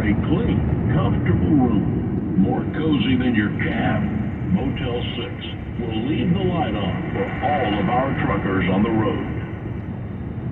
a clean, comfortable room, more cozy than your cab. Motel 6 will leave the light on for all of our truckers on the road.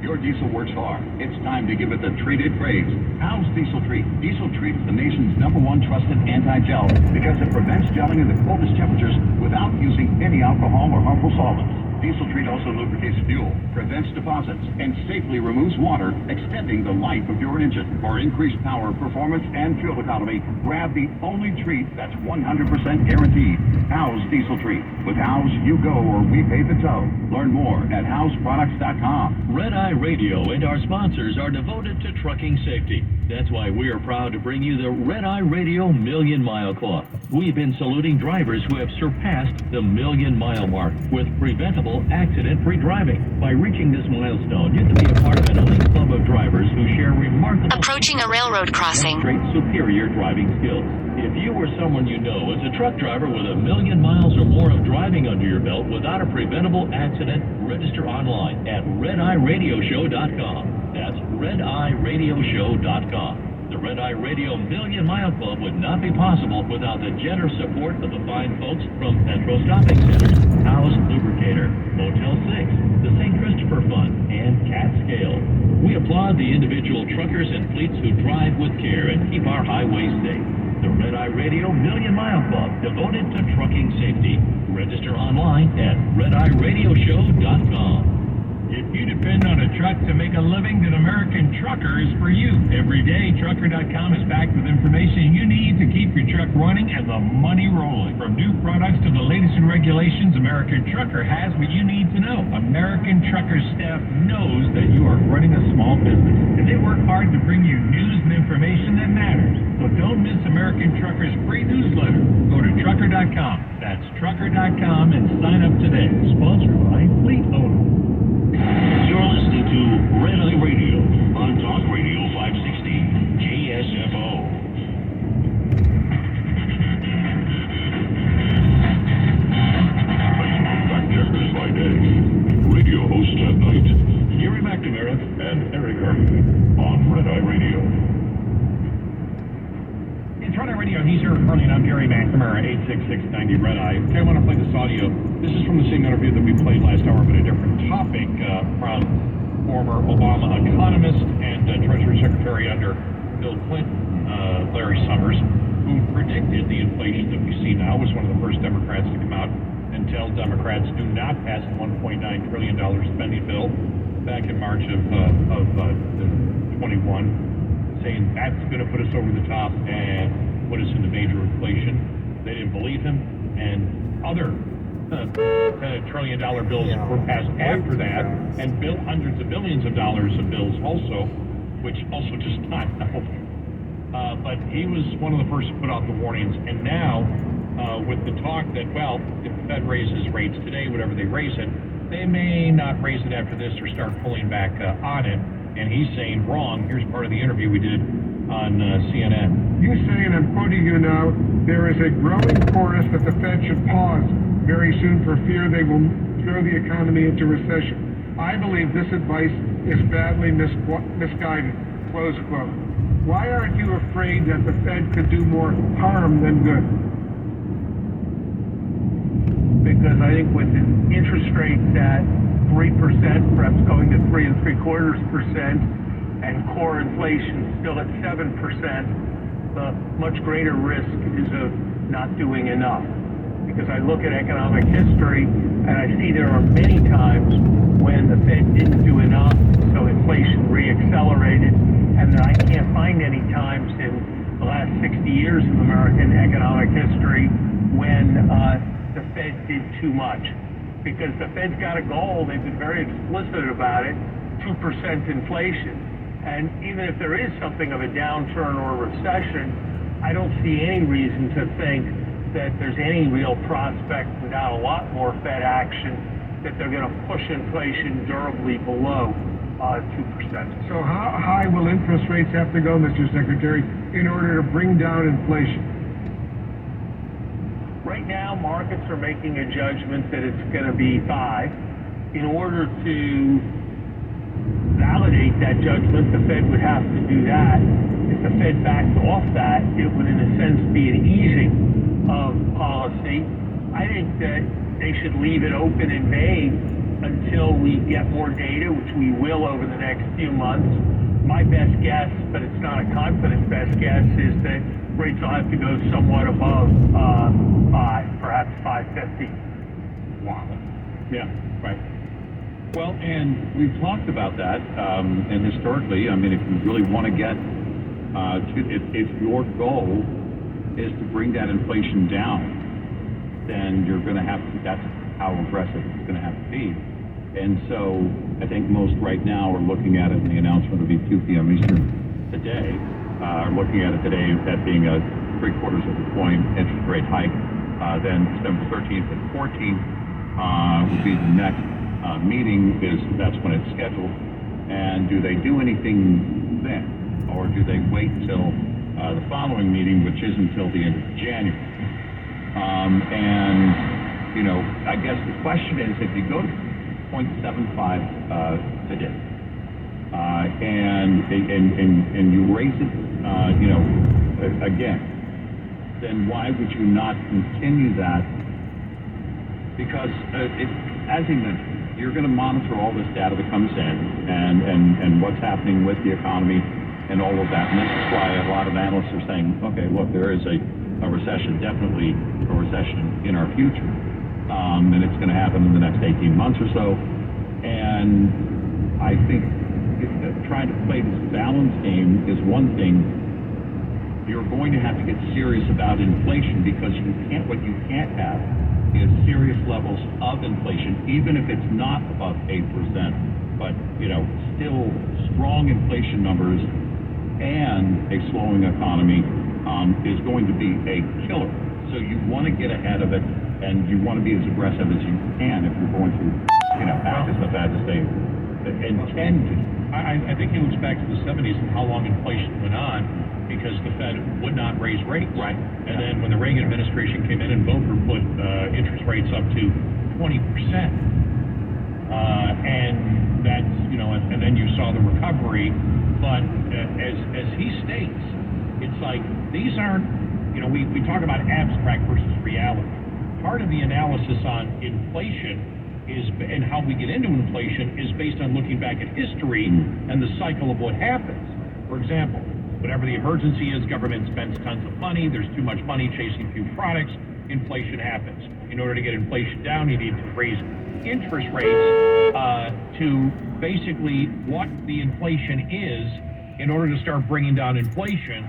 Your diesel works hard. It's time to give it the treat it craves. How's Diesel Treat? Diesel Treat is the nation's #1 trusted anti-gel because it prevents gelling in the coldest temperatures without using any alcohol or harmful solvents. Diesel Treat also lubricates fuel, prevents deposits, and safely removes water, extending the life of your engine. For increased power, performance, and fuel economy, grab the only treat that's 100% guaranteed. How's Diesel Treat. With How's, you go or we pay the tow. Learn more at howsproducts.com. Red Eye Radio and our sponsors are devoted to trucking safety. That's why we are proud to bring you the Red Eye Radio Million Mile Club. We've been saluting drivers who have surpassed the million-mile mark with preventable accident-free driving. By reaching this milestone, you can be a part of an elite club of drivers who share remarkable... Approaching a railroad crossing. ...superior driving skills. If you or someone you know is a truck driver with 1 million miles or more of driving under your belt without a preventable accident, register online at RedEyeRadioShow.com. That's RedEyeRadioShow.com. The Red Eye Radio Million Mile Club would not be possible without the generous support of the fine folks from Petro Stopping Centers, House Lubricator, Motel 6, the St. Christopher Fund, and Cat Scale. We applaud the individual truckers and fleets who drive with care and keep our highways safe. The Red Eye Radio Million Mile Club, devoted to trucking safety. Register online at RedEyeRadioShow.com. If you depend on a truck to make a living, then American Trucker is for you. Every day, Trucker.com is packed with information you need to keep your truck running and the money rolling. From new products to the latest in regulations, American Trucker has what you need to know. American Trucker staff knows that you are running a small business, and they work hard to bring you news and information that matters. So don't miss American Trucker's free newsletter. Go to Trucker.com. That's Trucker.com and sign up today. Sponsored by Fleet Owner. You're listening to Red Eye Radio on Talk Radio 560 KSFO. Facebook fact-checkers by day, radio hosts at night, Gary McNamara and Eric Harvey on Red Eye Radio. It's Red Eye Radio. He's here early, and I'm Gary McNamara, 86690 Red Eye. Okay, I want to play this audio. This is from the same interview that we played last hour, but a different topic, from former Obama economist and Treasury Secretary under Bill Clinton, Larry Summers, who predicted the inflation that we see now, was one of the first Democrats to come out and tell Democrats do not pass the $1.9 trillion spending bill back in March of 21, saying that's going to put us over the top and put us into major inflation. They didn't believe him, and other $1 trillion bills were passed after that, and hundreds of billions of dollars of bills also, which also just not help. But he was one of the first to put out the warnings, and now with the talk that, well, if the Fed raises rates today, whatever they raise it, they may not raise it after this or start pulling back on it. And he's saying wrong. Here's part of the interview we did on CNN. You say, and I'm quoting you now, there is a growing chorus that the Fed should pause very soon for fear they will throw the economy into recession. I believe this advice is badly misguided, close quote. Why aren't you afraid that the Fed could do more harm than good? Because I think with an interest rate at 3%, perhaps going to 3.75%, and core inflation still at 7%, the much greater risk is of not doing enough. Because I look at economic history and I see there are many times when the Fed didn't do enough, so inflation reaccelerated, and I can't find any times in the last 60 years of American economic history when the Fed did too much. Because the Fed's got a goal, they've been very explicit about it, 2% inflation. And even if there is something of a downturn or a recession, I don't see any reason to think that there's any real prospect without a lot more Fed action that they're going to push inflation durably below 2%. So how high will interest rates have to go, Mr. Secretary, in order to bring down inflation? Right now, markets are making a judgment that it's going to be 5. In order to validate that judgment, the Fed would have to do that. If the Fed backed off that, it would in a sense be an easing of policy. I think that they should leave it open in May until we get more data, which we will over the next few months. My best guess, but it's not a confident best guess, is that rates will have to go somewhat above 5, perhaps 550. Wow. Yeah, right. Well, and we've talked about that, and historically, I mean, if you really want to get, if your goal is to bring that inflation down, then you're going to have to, that's how aggressive it's going to have to be. And so I think most right now are looking at it, and the announcement will be 2 p.m. Eastern today, are looking at it today, that being a 3/4 of a point interest rate hike. Then December 13th and 14th will be the next meeting, that's when it's scheduled. And do they do anything then? Or do they wait until the following meeting, which is until the end of January? And, you know, I guess the question is, if you go to 0.75 today, and you raise it, you know, again, then why would you not continue that? Because as he mentioned, you're going to monitor all this data that comes in and what's happening with the economy and all of that. And this is why a lot of analysts are saying, okay, look, there is a recession, definitely a recession in our future. And it's going to happen in the next 18 months or so. And I think trying to play this balance game is one thing. You're going to have to get serious about inflation, because what you can't have is serious levels of inflation, even if it's not above 8%, but, you know, still strong inflation numbers and a slowing economy is going to be a killer. So you want to get ahead of it, and you want to be as aggressive as you can if you're going to, you know, act as the Fed as they intend to. I think he looks back to the 70s and how long inflation went on, because the Fed would not raise rates. Right. And then when the Reagan administration came in and Volcker put interest rates up to 20%, and that's, you know, and then you saw the recovery. But as he states, it's like these aren't, you know, we talk about abstract versus reality. Part of the analysis on inflation is, and how we get into inflation, is based on looking back at history and the cycle of what happens. For example, whatever the emergency is, government spends tons of money, there's too much money chasing few products, inflation happens. In order to get inflation down, you need to raise interest rates to basically what the inflation is in order to start bringing down inflation.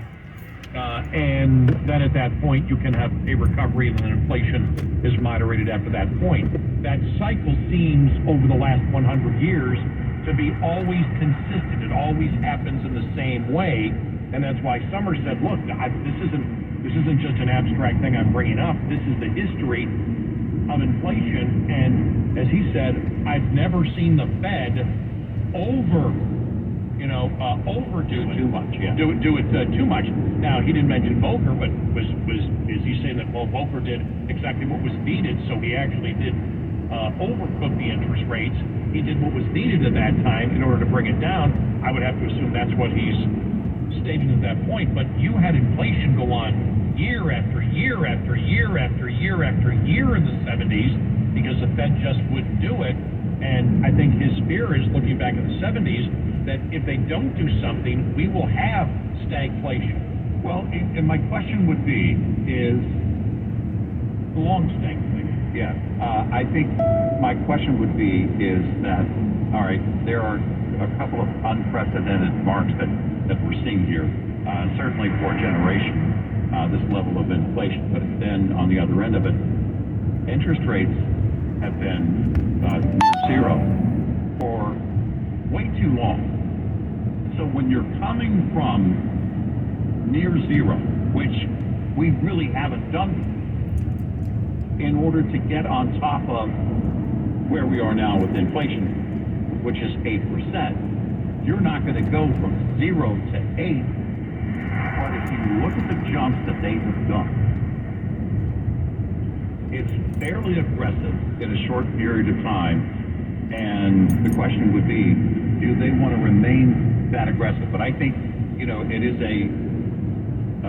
And then at that point, you can have a recovery, and then inflation is moderated after that point. That cycle seems, over the last 100 years, to be always consistent. It always happens in the same way, and that's why Summers said, look, this isn't just an abstract thing I'm bringing up. This is the history of inflation, and as he said, I've never seen the Fed overdo too much. Yeah. Do it too much. Now, he didn't mention Volcker, but is he saying that, well, Volcker did exactly what was needed, so he actually did overcook the interest rates. He did what was needed at that time in order to bring it down. I would have to assume that's what he's stating at that point. But you had inflation go on year after year after year after year after year in the 70s because the Fed just wouldn't do it. And I think his fear is, looking back at the 70s, that if they don't do something, we will have stagflation. Well, and my question would be, is The long stagflation. Yeah, I think my question would be is that, all right, there are a couple of unprecedented marks that we're seeing here, certainly for a generation, this level of inflation. But then on the other end of it, interest rates have been near zero for way too long. So when you're coming from near zero, which we really haven't done, in order to get on top of where we are now with inflation, which is 8%, you're not going to go from 0 to 8. But if you look at the jumps that they have done, it's fairly aggressive in a short period of time. And the question would be, do they want to remain that aggressive? But I think, it is a